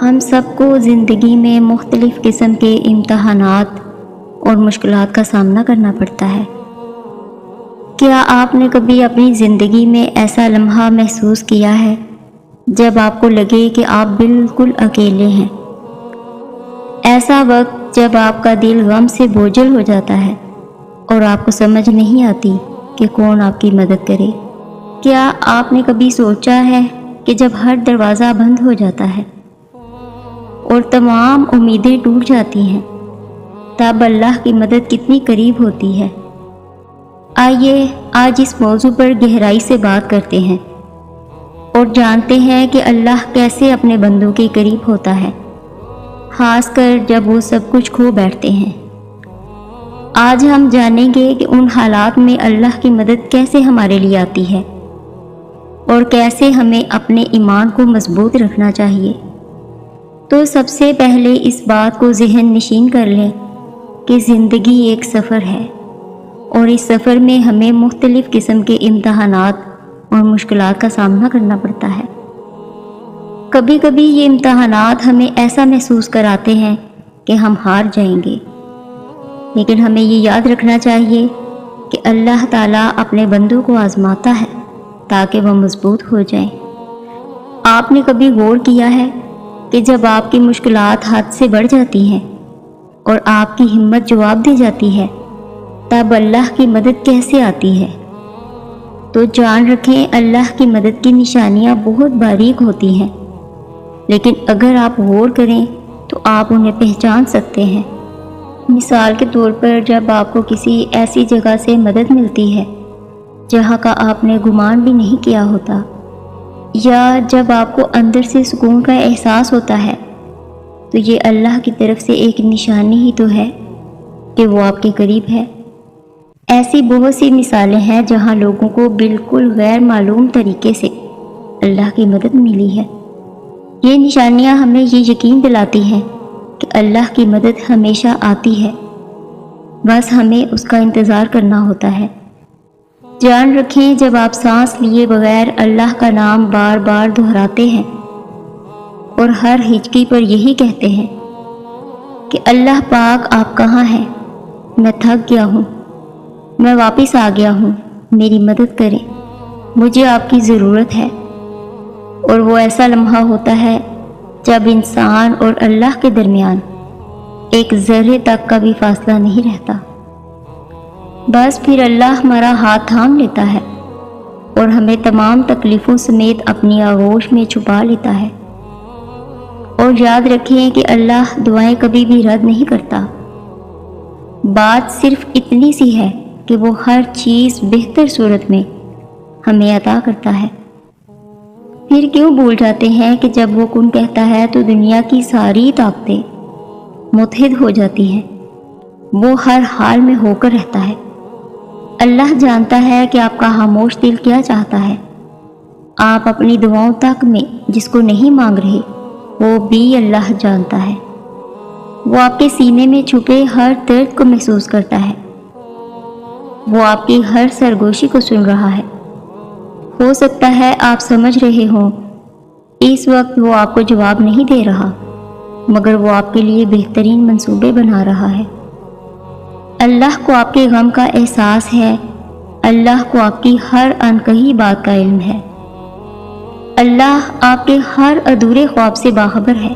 ہم سب کو زندگی میں مختلف قسم کے امتحانات اور مشکلات کا سامنا کرنا پڑتا ہے۔ کیا آپ نے کبھی اپنی زندگی میں ایسا لمحہ محسوس کیا ہے جب آپ کو لگے کہ آپ بالکل اکیلے ہیں؟ ایسا وقت جب آپ کا دل غم سے بوجھل ہو جاتا ہے اور آپ کو سمجھ نہیں آتی کہ کون آپ کی مدد کرے۔ کیا آپ نے کبھی سوچا ہے کہ جب ہر دروازہ بند ہو جاتا ہے اور تمام امیدیں ٹوٹ جاتی ہیں تب اللہ کی مدد کتنی قریب ہوتی ہے؟ آئیے آج اس موضوع پر گہرائی سے بات کرتے ہیں اور جانتے ہیں کہ اللہ کیسے اپنے بندوں کے قریب ہوتا ہے، خاص کر جب وہ سب کچھ کھو بیٹھتے ہیں۔ آج ہم جانیں گے کہ ان حالات میں اللہ کی مدد کیسے ہمارے لیے آتی ہے اور کیسے ہمیں اپنے ایمان کو مضبوط رکھنا چاہیے۔ تو سب سے پہلے اس بات کو ذہن نشین کر لیں کہ زندگی ایک سفر ہے اور اس سفر میں ہمیں مختلف قسم کے امتحانات اور مشکلات کا سامنا کرنا پڑتا ہے۔ کبھی کبھی یہ امتحانات ہمیں ایسا محسوس کراتے ہیں کہ ہم ہار جائیں گے، لیکن ہمیں یہ یاد رکھنا چاہیے کہ اللہ تعالیٰ اپنے بندوں کو آزماتا ہے تاکہ وہ مضبوط ہو جائیں۔ آپ نے کبھی غور کیا ہے کہ جب آپ کی مشکلات حد سے بڑھ جاتی ہیں اور آپ کی ہمت جواب دے جاتی ہے تب اللہ کی مدد کیسے آتی ہے؟ تو جان رکھیں، اللہ کی مدد کی نشانیاں بہت باریک ہوتی ہیں، لیکن اگر آپ غور کریں تو آپ انہیں پہچان سکتے ہیں۔ مثال کے طور پر جب آپ کو کسی ایسی جگہ سے مدد ملتی ہے جہاں کا آپ نے گمان بھی نہیں کیا ہوتا، یا جب آپ کو اندر سے سکون کا احساس ہوتا ہے، تو یہ اللہ کی طرف سے ایک نشانی ہی تو ہے کہ وہ آپ کے قریب ہے۔ ایسی بہت سی مثالیں ہیں جہاں لوگوں کو بالکل غیر معلوم طریقے سے اللہ کی مدد ملی ہے۔ یہ نشانیاں ہمیں یہ یقین دلاتی ہیں کہ اللہ کی مدد ہمیشہ آتی ہے، بس ہمیں اس کا انتظار کرنا ہوتا ہے۔ جان رکھیں، جب آپ سانس لیے بغیر اللہ کا نام بار بار دہراتے ہیں اور ہر ہچکی پر یہی کہتے ہیں کہ اللہ پاک آپ کہاں ہیں، میں تھک گیا ہوں، میں واپس آ گیا ہوں، میری مدد کریں، مجھے آپ کی ضرورت ہے، اور وہ ایسا لمحہ ہوتا ہے جب انسان اور اللہ کے درمیان ایک ذرے تک کا بھی فاصلہ نہیں رہتا، بس پھر اللہ ہمارا ہاتھ تھام لیتا ہے اور ہمیں تمام تکلیفوں سمیت اپنی آغوش میں چھپا لیتا ہے۔ اور یاد رکھیں کہ اللہ دعائیں کبھی بھی رد نہیں کرتا، بات صرف اتنی سی ہے کہ وہ ہر چیز بہتر صورت میں ہمیں عطا کرتا ہے۔ پھر کیوں بھول جاتے ہیں کہ جب وہ کن کہتا ہے تو دنیا کی ساری طاقتیں متحد ہو جاتی ہیں، وہ ہر حال میں ہو کر رہتا ہے۔ اللہ جانتا ہے کہ آپ کا خاموش دل کیا چاہتا ہے۔ آپ اپنی دعاؤں تک میں جس کو نہیں مانگ رہے وہ بھی اللہ جانتا ہے۔ وہ آپ کے سینے میں چھپے ہر درد کو محسوس کرتا ہے، وہ آپ کی ہر سرگوشی کو سن رہا ہے۔ ہو سکتا ہے آپ سمجھ رہے ہوں اس وقت وہ آپ کو جواب نہیں دے رہا، مگر وہ آپ کے لیے بہترین منصوبے بنا رہا ہے۔ اللہ کو آپ کے غم کا احساس ہے، اللہ کو آپ کی ہر انکہی بات کا علم ہے، اللہ آپ کے ہر ادھورے خواب سے باخبر ہے۔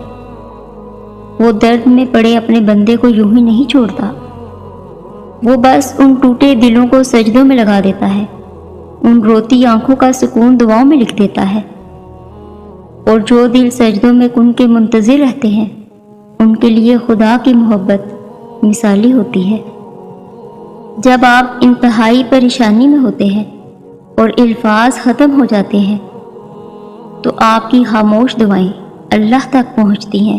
وہ درد میں پڑے اپنے بندے کو یوں ہی نہیں چھوڑتا، وہ بس ان ٹوٹے دلوں کو سجدوں میں لگا دیتا ہے، ان روتی آنکھوں کا سکون دعاؤں میں لکھ دیتا ہے، اور جو دل سجدوں میں کن کے منتظر رہتے ہیں ان کے لیے خدا کی محبت مثالی ہوتی ہے۔ جب آپ انتہائی پریشانی میں ہوتے ہیں اور الفاظ ختم ہو جاتے ہیں تو آپ کی خاموش دعائیں اللہ تک پہنچتی ہیں۔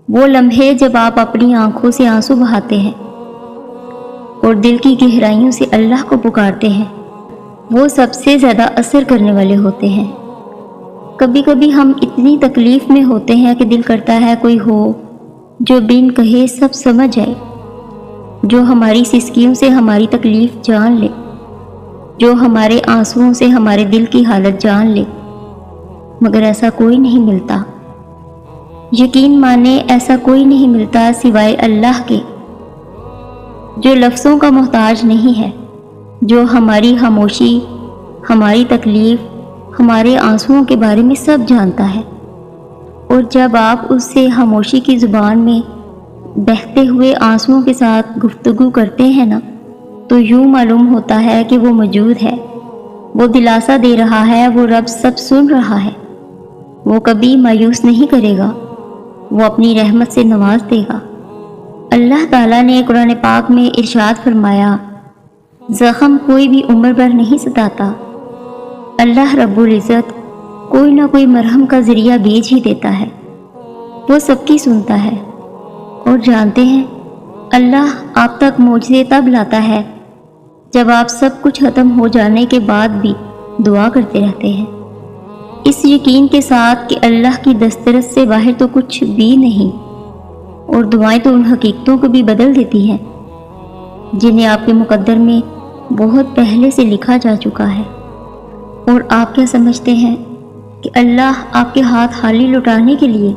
وہ لمحے جب آپ اپنی آنکھوں سے آنسو بہاتے ہیں اور دل کی گہرائیوں سے اللہ کو پکارتے ہیں، وہ سب سے زیادہ اثر کرنے والے ہوتے ہیں۔ کبھی کبھی ہم اتنی تکلیف میں ہوتے ہیں کہ دل کرتا ہے کوئی ہو جو بن کہے سب سمجھ جائے، جو ہماری سسکیوں سے ہماری تکلیف جان لے، جو ہمارے آنسوؤں سے ہمارے دل کی حالت جان لے، مگر ایسا کوئی نہیں ملتا۔ یقین مانے ایسا کوئی نہیں ملتا سوائے اللہ کے، جو لفظوں کا محتاج نہیں ہے، جو ہماری خاموشی، ہماری تکلیف، ہمارے آنسوؤں کے بارے میں سب جانتا ہے۔ اور جب آپ اس سے خاموشی کی زبان میں بہتے ہوئے آنسوؤں کے ساتھ گفتگو کرتے ہیں نا، تو یوں معلوم ہوتا ہے کہ وہ موجود ہے، وہ دلاسا دے رہا ہے، وہ رب سب سن رہا ہے، وہ کبھی مایوس نہیں کرے گا، وہ اپنی رحمت سے نواز دے گا۔ اللہ تعالیٰ نے قرآن پاک میں ارشاد فرمایا، زخم کوئی بھی عمر بھر نہیں ستاتا، اللہ رب العزت کوئی نہ کوئی مرہم کا ذریعہ بھیج ہی دیتا ہے، وہ سب کی سنتا ہے۔ اور جانتے ہیں اللہ آپ تک معجزے تب لاتا ہے جب آپ سب کچھ ختم ہو جانے کے بعد بھی دعا کرتے رہتے ہیں، اس یقین کے ساتھ کہ اللہ کی دسترس سے باہر تو کچھ بھی نہیں، اور دعائیں تو ان حقیقتوں کو بھی بدل دیتی ہیں جنہیں آپ کے مقدر میں بہت پہلے سے لکھا جا چکا ہے۔ اور آپ کیا سمجھتے ہیں کہ اللہ آپ کے ہاتھ خالی لوٹانے کے لیے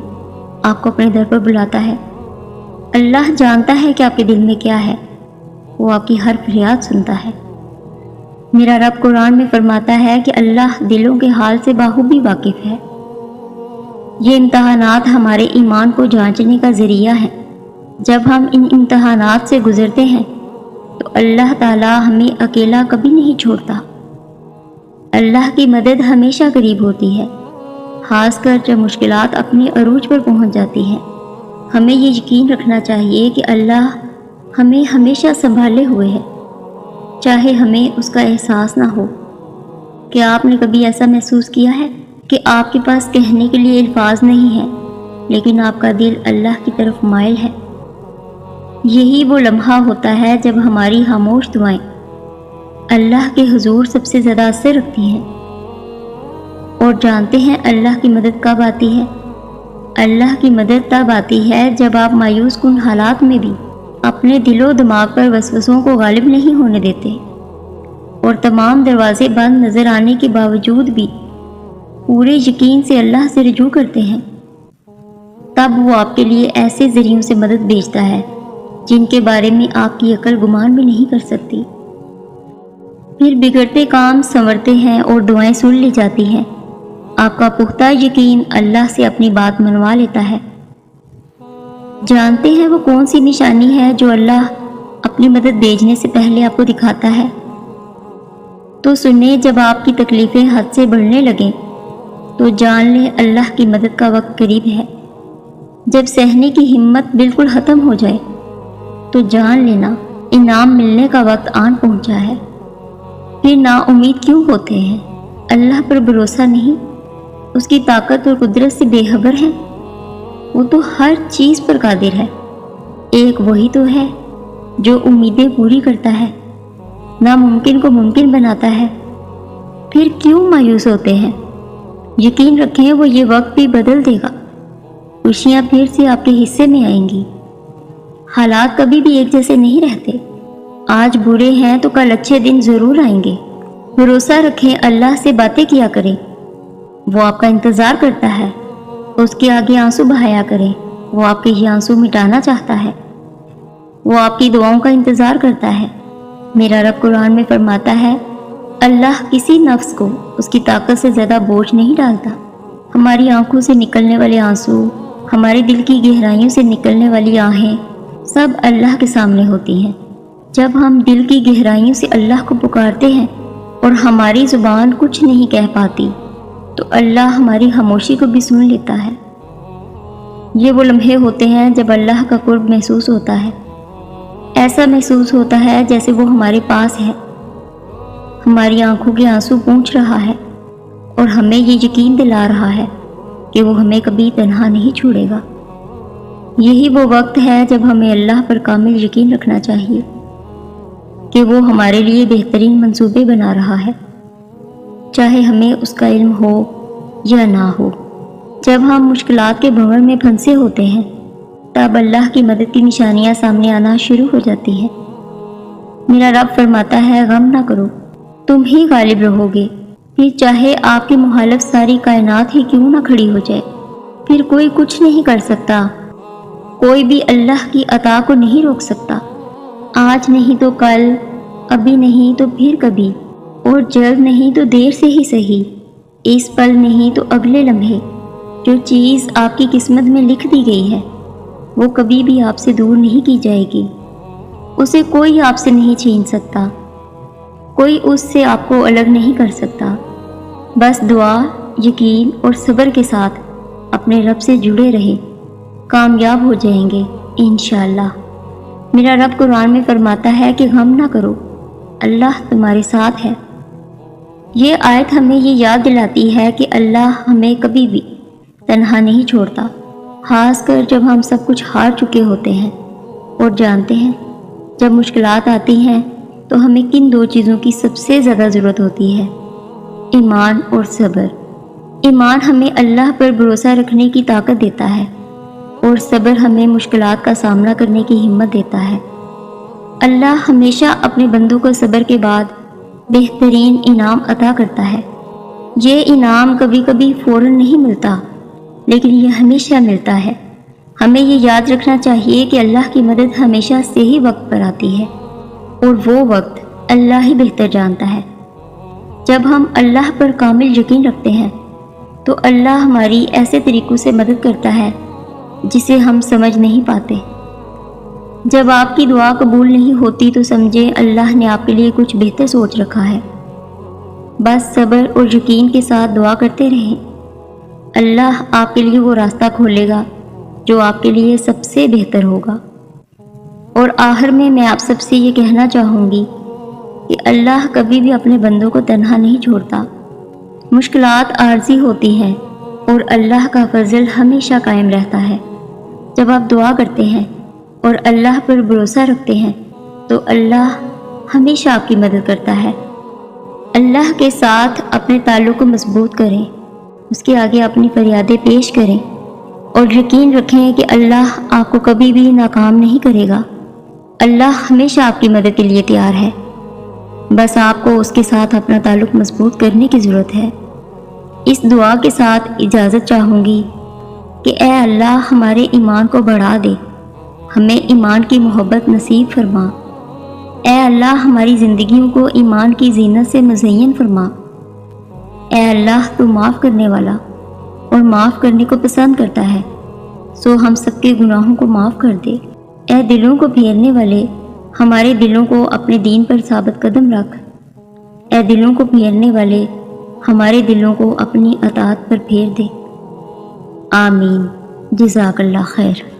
آپ کو اپنے در پر بلاتا ہے؟ اللہ جانتا ہے کہ آپ کے دل میں کیا ہے، وہ آپ کی ہر فریاد سنتا ہے۔ میرا رب قرآن میں فرماتا ہے کہ اللہ دلوں کے حال سے بخوبی واقف ہے۔ یہ امتحانات ہمارے ایمان کو جانچنے کا ذریعہ ہے۔ جب ہم ان امتحانات سے گزرتے ہیں تو اللہ تعالیٰ ہمیں اکیلا کبھی نہیں چھوڑتا۔ اللہ کی مدد ہمیشہ قریب ہوتی ہے، خاص کر جب مشکلات اپنے عروج پر پہنچ جاتی ہیں۔ ہمیں یہ یقین رکھنا چاہیے کہ اللہ ہمیں ہمیشہ سنبھالے ہوئے ہے، چاہے ہمیں اس کا احساس نہ ہو۔ کیا آپ نے کبھی ایسا محسوس کیا ہے کہ آپ کے پاس کہنے کے لیے الفاظ نہیں ہیں، لیکن آپ کا دل اللہ کی طرف مائل ہے؟ یہی وہ لمحہ ہوتا ہے جب ہماری خاموش دعائیں اللہ کے حضور سب سے زیادہ اثر رکھتی ہیں۔ اور جانتے ہیں اللہ کی مدد کب آتی ہے؟ اللہ کی مدد تب آتی ہے جب آپ مایوس کن حالات میں بھی اپنے دل و دماغ پر وسوسوں کو غالب نہیں ہونے دیتے، اور تمام دروازے بند نظر آنے کے باوجود بھی پورے یقین سے اللہ سے رجوع کرتے ہیں۔ تب وہ آپ کے لیے ایسے ذریعوں سے مدد بھیجتا ہے جن کے بارے میں آپ کی عقل گمان بھی نہیں کر سکتی۔ پھر بگڑتے کام سنورتے ہیں اور دعائیں سن لی جاتی ہیں۔ آپ کا پختہ یقین اللہ سے اپنی بات منوا لیتا ہے۔ جانتے ہیں وہ کون سی نشانی ہے جو اللہ اپنی مدد بھیجنے سے پہلے آپ کو دکھاتا ہے؟ تو سنیں، جب آپ کی تکلیفیں حد سے بڑھنے لگیں تو جان لیں اللہ کی مدد کا وقت قریب ہے۔ جب سہنے کی ہمت بالکل ختم ہو جائے تو جان لینا انعام ملنے کا وقت آن پہنچا ہے۔ پھر نا امید کیوں ہوتے ہیں؟ اللہ پر بھروسہ نہیں؟ اس کی طاقت اور قدرت سے بے خبر ہیں؟ وہ تو ہر چیز پر قادر ہے۔ ایک وہی تو ہے جو امیدیں پوری کرتا ہے، ناممکن کو ممکن بناتا ہے۔ پھر کیوں مایوس ہوتے ہیں؟ یقین رکھیں وہ یہ وقت بھی بدل دے گا، خوشیاں پھر سے آپ کے حصے میں آئیں گی۔ حالات کبھی بھی ایک جیسے نہیں رہتے، آج برے ہیں تو کل اچھے دن ضرور آئیں گے۔ بھروسہ رکھیں، اللہ سے باتیں کیا کریں، وہ آپ کا انتظار کرتا ہے۔ اس کے آگے آنسو بہایا کریں، وہ آپ کے یہ آنسو مٹانا چاہتا ہے، وہ آپ کی دعاؤں کا انتظار کرتا ہے۔ میرا رب قرآن میں فرماتا ہے، اللہ کسی نفس کو اس کی طاقت سے زیادہ بوجھ نہیں ڈالتا۔ ہماری آنکھوں سے نکلنے والے آنسو، ہمارے دل کی گہرائیوں سے نکلنے والی آہیں سب اللہ کے سامنے ہوتی ہیں۔ جب ہم دل کی گہرائیوں سے اللہ کو پکارتے ہیں اور ہماری زبان کچھ نہیں کہہ پاتی تو اللہ ہماری خاموشی کو بھی سن لیتا ہے۔ یہ وہ لمحے ہوتے ہیں جب اللہ کا قرب محسوس ہوتا ہے۔ ایسا محسوس ہوتا ہے جیسے وہ ہمارے پاس ہے، ہماری آنکھوں کے آنسو پونچھ رہا ہے اور ہمیں یہ یقین دلا رہا ہے کہ وہ ہمیں کبھی تنہا نہیں چھوڑے گا۔ یہی وہ وقت ہے جب ہمیں اللہ پر کامل یقین رکھنا چاہیے کہ وہ ہمارے لیے بہترین منصوبے بنا رہا ہے، چاہے ہمیں اس کا علم ہو یا نہ ہو۔ جب ہم مشکلات کے بھنور میں پھنسے ہوتے ہیں تب اللہ کی مدد کی نشانیاں سامنے آنا شروع ہو جاتی ہیں۔ میرا رب فرماتا ہے، غم نہ کرو، تم ہی غالب رہو گے۔ پھر چاہے آپ کی مخالف ساری کائنات ہی کیوں نہ کھڑی ہو جائے، پھر پھر کوئی کچھ نہیں کر سکتا، کوئی بھی اللہ کی عطا کو نہیں روک سکتا۔ آج نہیں تو کل، ابھی نہیں تو پھر کبھی، اور جلد نہیں تو دیر سے ہی صحیح، اس پل نہیں تو اگلے لمحے۔ جو چیز آپ کی قسمت میں لکھ دی گئی ہے وہ کبھی بھی آپ سے دور نہیں کی جائے گی، اسے کوئی آپ سے نہیں چھین سکتا، کوئی اس سے آپ کو الگ نہیں کر سکتا۔ بس دعا، یقین اور صبر کے ساتھ اپنے رب سے جڑے رہے، کامیاب ہو جائیں گے انشاءاللہ۔ میرا رب قرآن میں فرماتا ہے کہ غم نہ کرو، اللہ تمہارے ساتھ ہے۔ یہ آیت ہمیں یہ یاد دلاتی ہے کہ اللہ ہمیں کبھی بھی تنہا نہیں چھوڑتا، خاص کر جب ہم سب کچھ ہار چکے ہوتے ہیں اور جانتے ہیں جب مشکلات آتی ہیں تو ہمیں کن دو چیزوں کی سب سے زیادہ ضرورت ہوتی ہے، ایمان اور صبر۔ ایمان ہمیں اللہ پر بھروسہ رکھنے کی طاقت دیتا ہے اور صبر ہمیں مشکلات کا سامنا کرنے کی ہمت دیتا ہے۔ اللہ ہمیشہ اپنے بندوں کو صبر کے بعد بہترین انعام عطا کرتا ہے۔ یہ انعام کبھی کبھی فوراً نہیں ملتا، لیکن یہ ہمیشہ ملتا ہے۔ ہمیں یہ یاد رکھنا چاہیے کہ اللہ کی مدد ہمیشہ صحیح وقت پر آتی ہے، اور وہ وقت اللہ ہی بہتر جانتا ہے۔ جب ہم اللہ پر کامل یقین رکھتے ہیں تو اللہ ہماری ایسے طریقوں سے مدد کرتا ہے جسے ہم سمجھ نہیں پاتے۔ جب آپ کی دعا قبول نہیں ہوتی تو سمجھیں اللہ نے آپ کے لیے کچھ بہتر سوچ رکھا ہے۔ بس صبر اور یقین کے ساتھ دعا کرتے رہیں، اللہ آپ کے لیے وہ راستہ کھولے گا جو آپ کے لیے سب سے بہتر ہوگا۔ اور آخر میں آپ سب سے یہ کہنا چاہوں گی کہ اللہ کبھی بھی اپنے بندوں کو تنہا نہیں چھوڑتا۔ مشکلات عارضی ہوتی ہیں اور اللہ کا فضل ہمیشہ قائم رہتا ہے۔ جب آپ دعا کرتے ہیں اور اللہ پر بھروسہ رکھتے ہیں تو اللہ ہمیشہ آپ کی مدد کرتا ہے۔ اللہ کے ساتھ اپنے تعلق کو مضبوط کریں، اس کے آگے اپنی فریادیں پیش کریں اور یقین رکھیں کہ اللہ آپ کو کبھی بھی ناکام نہیں کرے گا۔ اللہ ہمیشہ آپ کی مدد کے لیے تیار ہے، بس آپ کو اس کے ساتھ اپنا تعلق مضبوط کرنے کی ضرورت ہے۔ اس دعا کے ساتھ اجازت چاہوں گی کہ اے اللہ ہمارے ایمان کو بڑھا دے، ہمیں ایمان کی محبت نصیب فرما۔ اے اللہ ہماری زندگیوں کو ایمان کی زینت سے مزین فرما۔ اے اللہ تو معاف کرنے والا اور معاف کرنے کو پسند کرتا ہے، سو ہم سب کے گناہوں کو معاف کر دے۔ اے دلوں کو پھیرنے والے، ہمارے دلوں کو اپنے دین پر ثابت قدم رکھ۔ اے دلوں کو پھیرنے والے، ہمارے دلوں کو اپنی اطاعت پر پھیر دے۔ آمین۔ جزاک اللہ خیر۔